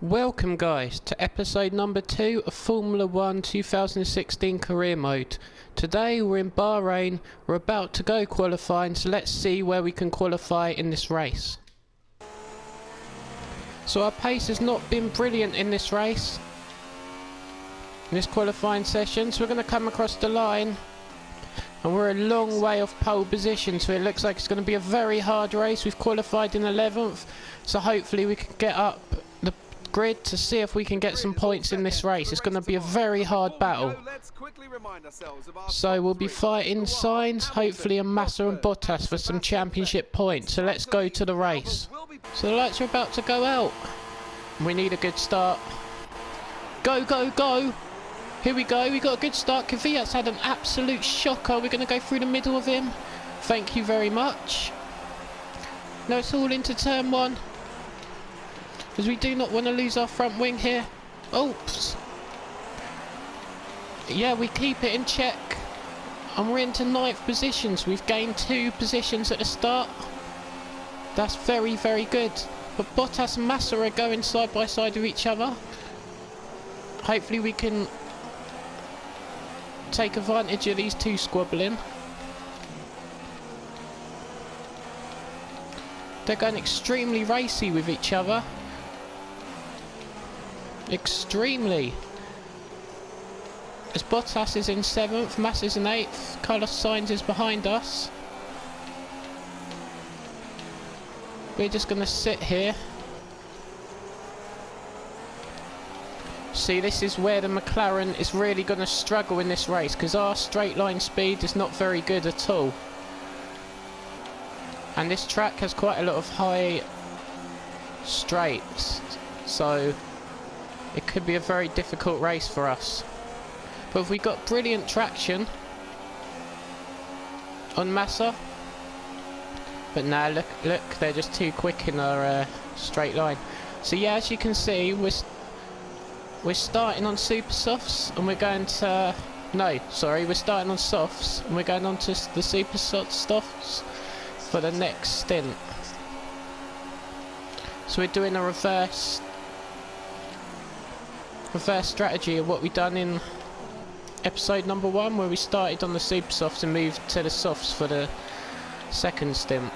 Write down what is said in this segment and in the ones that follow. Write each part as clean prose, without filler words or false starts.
Welcome guys to episode number 2 of Formula 1 2016 career mode. Today we're in Bahrain, we're about to go qualifying, so let's see where we can qualify in this race. So our pace has not been brilliant in this race, in this qualifying session, so we're going to come across the line and we're a long way off pole position, so it looks like it's going to be a very hard race. We've qualified in 11th, so hopefully we can get up the grid to see if we can get some points in this race. It's going to be a very hard battle. So we'll be fighting Sainz, hopefully, and Massa and Bottas for some championship points. So let's go to the race. So the lights are about to go out. We need a good start. Go, go, go! Here we go, we got a good start. Kvyat's had an absolute shocker. We're going to go through the middle of him. Thank you very much. No, it's all into turn 1. Because we do not want to lose our front wing here. Oops. Yeah, we keep it in check. And we're into 9th positions. We've gained 2 positions at the start. That's very, very good. But Bottas and Massa are going side by side with each other. Hopefully we can take advantage of these 2 squabbling. They're going extremely racy with each other. Extremely. As Bottas is in 7th, Massa is in 8th, Carlos Sainz is behind us. We're just going to sit here. See, this is where the Mclaren is really going to struggle in this race, because our straight line speed is not very good at all. And this track has quite a lot of high straights, so it could be a very difficult race for us. But if we got brilliant traction on Massa, but now look, they're just too quick in our straight line. So yeah, as you can see, we're starting on super softs and we're going to... No, sorry, we're starting on softs and we're going on to the super softs for the next stint. So we're doing a reverse strategy of what we done in episode number 1, where we started on the super softs and moved to the softs for the second stint.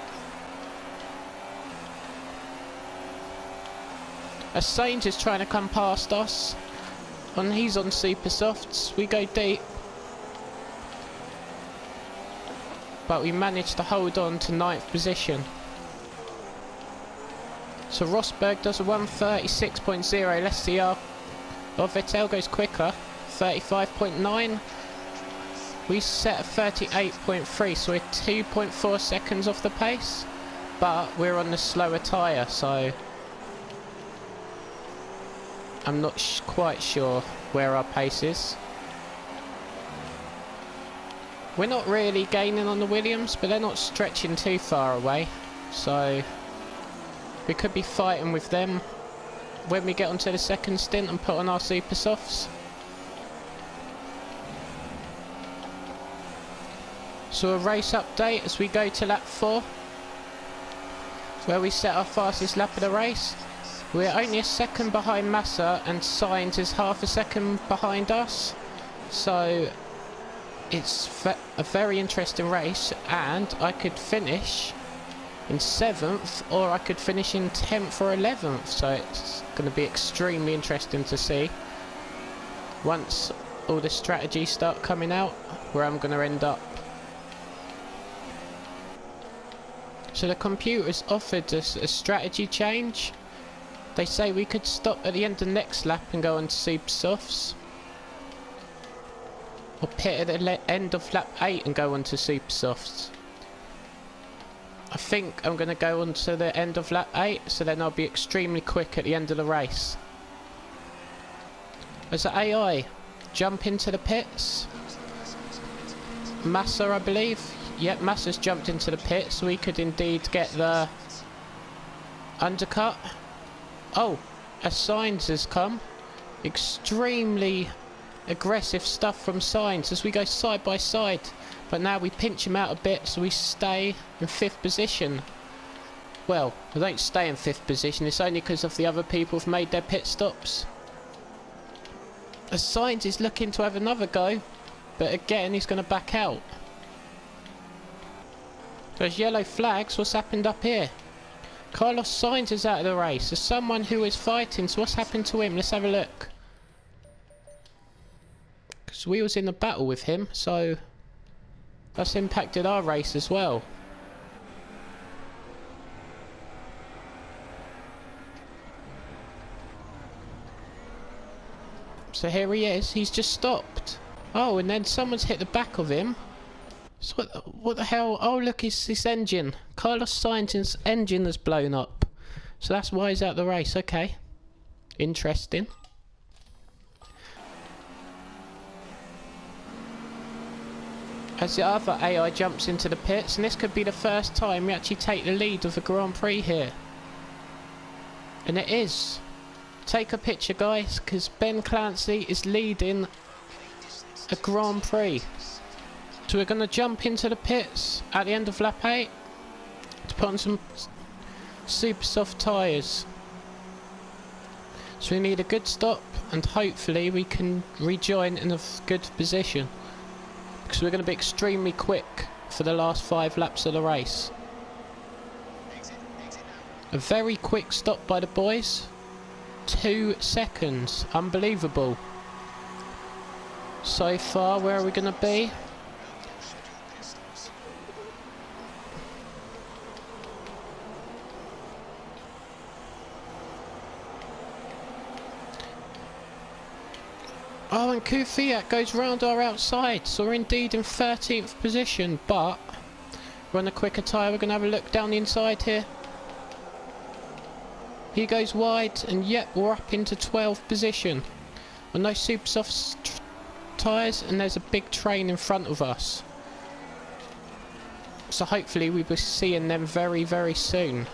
As Sainz is trying to come past us, and he's on super softs, we go deep. But we managed to hold on to 9th position. So Rosberg does a 1:36.0. Let's see our Vettel goes quicker, 35.9. We set a 38.3, so we're 2.4 seconds off the pace. But we're on the slower tyre, so I'm not quite sure where our pace is. We're not really gaining on the Williams, but they're not stretching too far away, so we could be fighting with them when we get onto the second stint and put on our super softs. So a race update as we go to lap 4, where we set our fastest lap of the race. We're only a second behind Massa, and Sainz is half a second behind us. So it's a very interesting race, and I could finish in 7th, or I could finish in 10th or 11th. So it's going to be extremely interesting to see once all the strategies start coming out where I'm going to end up. So the computer's offered us a strategy change. They say we could stop at the end of the next lap and go on to super softs, or pit at the end of lap 8 and go on to super softs. I think I'm going to go on to the end of lap 8, so then I'll be extremely quick at the end of the race. As the AI jump into the pits, Massa, I believe. Yep, Massa's jumped into the pits, so we could indeed get the undercut. Oh, a Sainz has come. Extremely aggressive stuff from Sainz as we go side by side. But now we pinch him out a bit, so we stay in 5th position. well, they don't stay in 5th position. It's only because of the other people have made their pit stops. As Sainz is looking to have another go, but again he's going to back out. There's yellow flags. What's happened up here? Carlos Sainz is out of the race. There's someone who is fighting, so what's happened to him? Let's have a look. Because we was in a battle with him, so that's impacted our race as well. So here he is, he's just stopped. Oh, and then someone's hit the back of him. So what the hell? Oh look, it's this engine. Carlos Sainz's engine has blown up. So that's why he's out of the race, okay. Interesting. As the other AI jumps into the pits, and this could be the first time we actually take the lead of the Grand Prix here. And it is. Take a picture, guys, because Ben Clancy is leading a Grand Prix. So we're going to jump into the pits at the end of lap 8 to put on some super soft tyres. So we need a good stop, and hopefully we can rejoin in a good position, because we're going to be extremely quick for the last 5 laps of the race. A very quick stop by the boys. 2 seconds. Unbelievable. So far, where are we going to be? Oh, and Kufiat goes round our outside, so we're indeed in 13th position, but we're on a quicker tyre. We're going to have a look down the inside here. He goes wide, and yet we're up into 12th position. On those super soft tyres, and there's a big train in front of us. So hopefully we'll be seeing them very, very soon.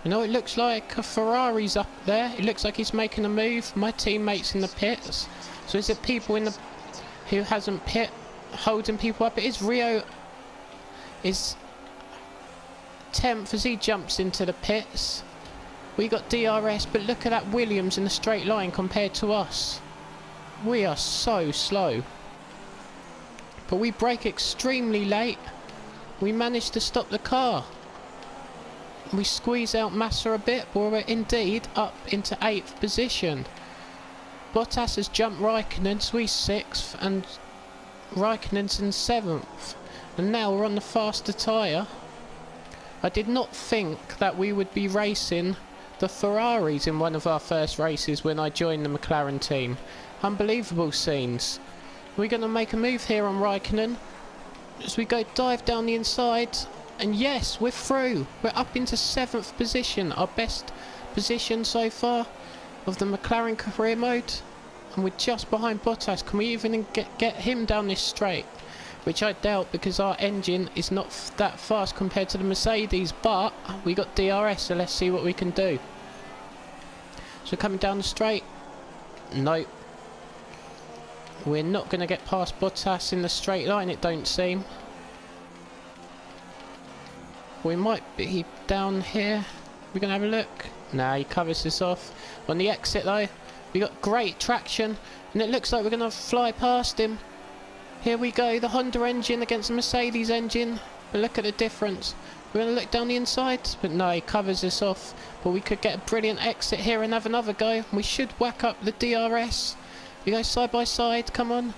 You know, it looks like a Ferrari's up there. It looks like he's making a move. My teammate's in the pits. So is it people in the who hasn't pit holding people up? It is. Rio is 10th as he jumps into the pits. We got DRS, but look at that Williams in the straight line compared to us. We are so slow. But we brake extremely late. We managed to stop the car. We squeeze out Massa a bit, but we're indeed up into 8th position. Bottas has jumped Raikkonen, so he's 6th, and Raikkonen's in 7th. And now we're on the faster tyre. I did not think that we would be racing the Ferraris in one of our first races when I joined the Mclaren team. Unbelievable scenes. We're going to make a move here on Raikkonen as we go dive down the inside. And yes, we're through. We're up into 7th position, our best position so far of the McLaren career mode. And we're just behind Bottas. Can we even get him down this straight? Which I doubt, because our engine is not that fast compared to the Mercedes. But we got DRS, so let's see what we can do. So coming down the straight. Nope. We're not going to get past Bottas in the straight line, it don't seem. We might be down here. We're going to have a look. Nah, he covers us off. On the exit though, we got great traction, and it looks like we're going to fly past him. Here we go, the Honda engine against the Mercedes engine. But look at the difference. We're going to look down the inside, but no, he covers us off. But we could get a brilliant exit here and have another go. We should whack up the DRS. We go side by side, come on.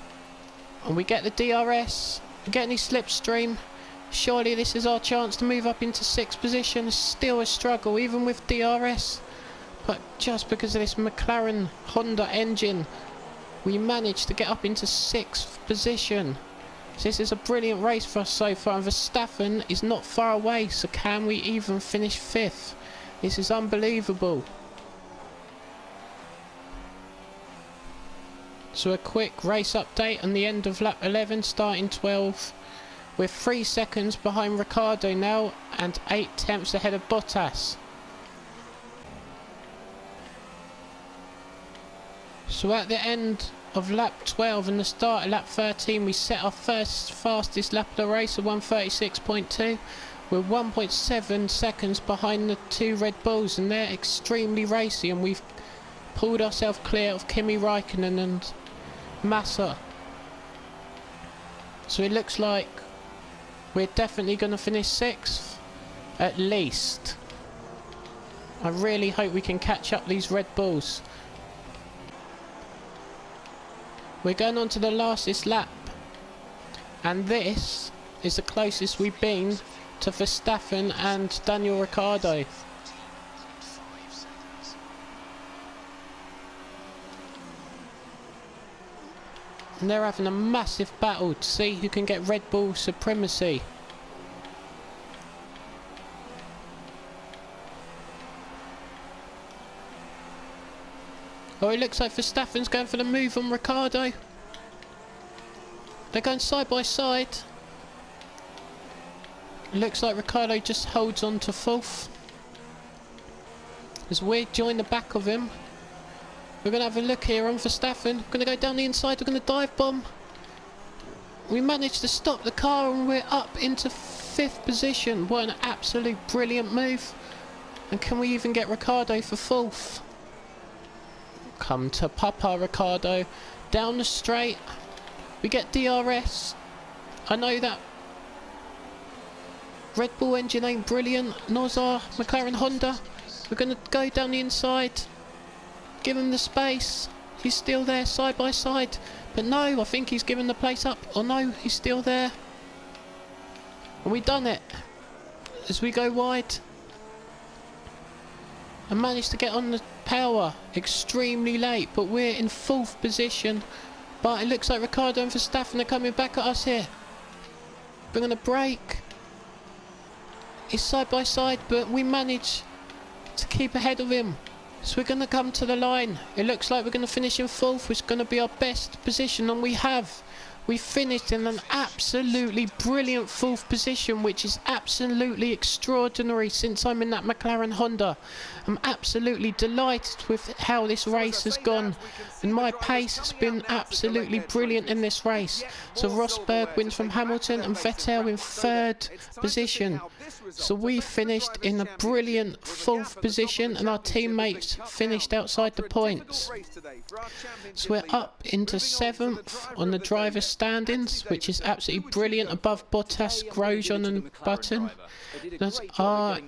And we get the DRS. We get any slipstream. Surely this is our chance to move up into 6th position. It's still a struggle, even with DRS. But just because of this McLaren Honda engine, we managed to get up into 6th position. So this is a brilliant race for us so far. And Verstappen is not far away, so can we even finish 5th? This is unbelievable. So a quick race update on the end of lap 11, starting 12. We're 3 seconds behind Ricciardo now, and 8/10 ahead of Bottas. So at the end of lap 12 and the start of lap 13, we set our first fastest lap of the race of 1:36.2. We're 1.7 seconds behind the 2 Red Bulls, and they're extremely racy, and we've pulled ourselves clear of Kimi Raikkonen and Massa. So it looks like we're definitely going to finish 6th, at least. I really hope we can catch up these Red Bulls. We're going on to the lastest lap, and this is the closest we've been to Verstappen and Daniel Ricciardo. And they're having a massive battle to see who can get Red Bull supremacy. Oh, it looks like Verstappen's going for the move on Ricciardo. They're going side by side. Looks like Ricciardo just holds on to 4th. As we join the back of him. We're going to have a look here on Verstappen. We're going to go down the inside. We're going to dive bomb. We managed to stop the car and we're up into 5th position. What an absolute brilliant move. And can we even get Ricciardo for 4th? Come to Papa, Ricciardo. Down the straight. We get DRS. I know that Red Bull engine ain't brilliant, nor's our McLaren Honda. We're going to go down the inside, give him the space. He's still there side by side, but no, I think he's given the place up. Oh no, he's still there. And we done it as we go wide and managed to get on the power extremely late, but we're in 4th position. But it looks like Ricciardo and Verstappen are coming back at us here. We're going to brake. It's side by side, but we manage to keep ahead of him. So we're going to come to the line. It looks like we're going to finish in 4th, which is going to be our best position, and we have. We finished in an absolutely brilliant 4th position, which is absolutely extraordinary since I'm in that McLaren Honda. I'm absolutely delighted with how this race has gone, and my pace has been absolutely brilliant in this race. So Rosberg wins from Hamilton and Vettel in 3rd position. So we finished in a brilliant 4th position, and our teammates finished outside the points. So we're up into 7th on the driver's standings, which is absolutely brilliant, above Bottas, Grosjean and Button. That's our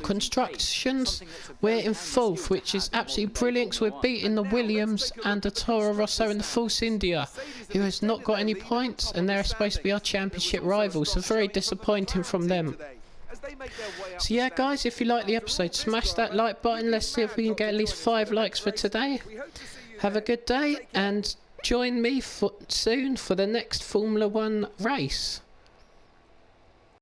constructions. We're in 4th, which is absolutely brilliant, so we're beating the Williams and the Toro Rosso and the Force India, who has not got any points, and they're supposed to be our championship rivals, so very disappointing from them. So yeah guys, if you like the episode, smash that like button. Let's see if we can get at least 5 likes for today. Have a good day and join me soon for the next Formula 1 race.